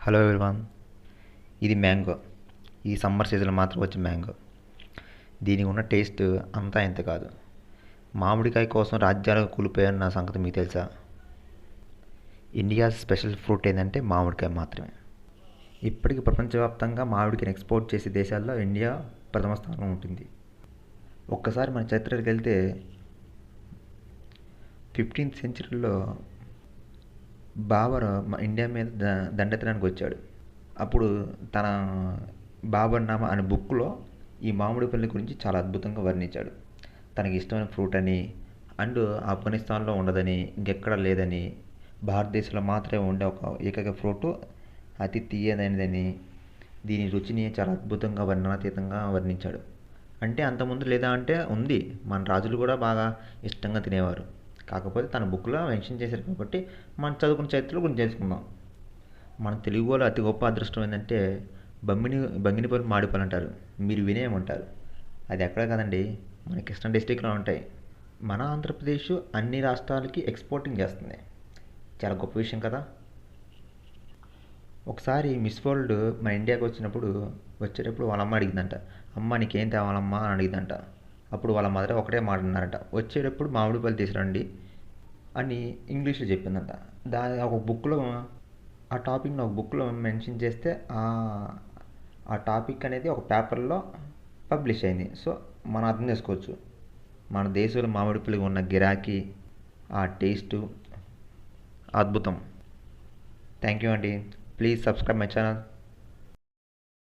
Hello everyone, ఇది mango. ఈ summer సీజన్లో మాత్రం వచ్చే మ్యాంగో. దీనికి ఉన్న టేస్ట్ అంతా ఇంత కాదు. మామిడికాయ కోసం రాజ్యాలకు కూలిపోయాన్న సంగతి మీకు తెలుసా? ఇండియా స్పెషల్ ఫ్రూట్ ఏంటంటే మామిడికాయ మాత్రమే. ఇప్పటికి ప్రపంచవ్యాప్తంగా మామిడికాయని ఎక్స్పోర్ట్ చేసే దేశాల్లో ఇండియా ప్రథమ స్థానంలో ఉంటుంది. ఒక్కసారి మన చరిత్రకి వెళ్తే 15th సెంచరీలో బాబర్ ఇండియా మీద దండెత్తడానికి వచ్చాడు. అప్పుడు తన బాబర్ నామా అనే బుక్లో ఈ మామిడి పళ్ళ గురించి చాలా అద్భుతంగా వర్ణించాడు. తనకి ఇష్టమైన ఫ్రూట్ అని, అండ్ ఆఫ్ఘనిస్తాన్లో ఉండదని, ఇంకెక్కడ లేదని, భారతదేశంలో మాత్రమే ఉండే ఒక ఏకైక ఫ్రూటు అతి తీయదైనదని, దీని రుచిని చాలా అద్భుతంగా వర్ణనాతీతంగా వర్ణించాడు. అంటే అంతకుముందు లేదా అంటే ఉంది, మన రాజులు కూడా బాగా ఇష్టంగా తినేవారు. కాకపోతే తన బుక్లో మెన్షన్ చేశారు కాబట్టి మనం చదువుకున్న చరిత్రల గురించి తెలుసుకుందాం. మన తెలుగు వాళ్ళు అతి గొప్ప అదృష్టం ఏంటంటే బంగినిపల్లి మామిడిపళ్ళు అంటారు. మీరు వినేయమంటారు. అది ఎక్కడ కదండి, మన కృష్ణా డిస్టిక్లో ఉంటాయి. మన ఆంధ్రప్రదేశ్ అన్ని రాష్ట్రాలకి ఎక్స్పోర్టింగ్ చేస్తుంది. చాలా గొప్ప విషయం కదా. ఒకసారి మిస్ వరల్డ్ మన ఇండియాకి వచ్చేటప్పుడు వాళ్ళ అమ్మ అడిగిందంట, అమ్మ నీకేం తేవాలమ్మా అని అడిగిందంట. అప్పుడు వాళ్ళ మదర్ ఒకటే మాట అన్నారట, వచ్చేటప్పుడు మామిడి పళ్ళు తీసురండి అని ఇంగ్లీష్లో చెప్పిందంట. దాని ఒక బుక్లో ఆ టాపిక్ని ఒక బుక్లో మెన్షన్ చేస్తే ఆ టాపిక్ అనేది ఒక పేపర్లో పబ్లిష్ అయింది. సో మనం అర్థం చేసుకోవచ్చు మన దేశంలో మామిడి పళ్ళకి ఉన్న గిరాకీ, ఆ టేస్టు అద్భుతం. థ్యాంక్ యూ అండి. Please subscribe my channel.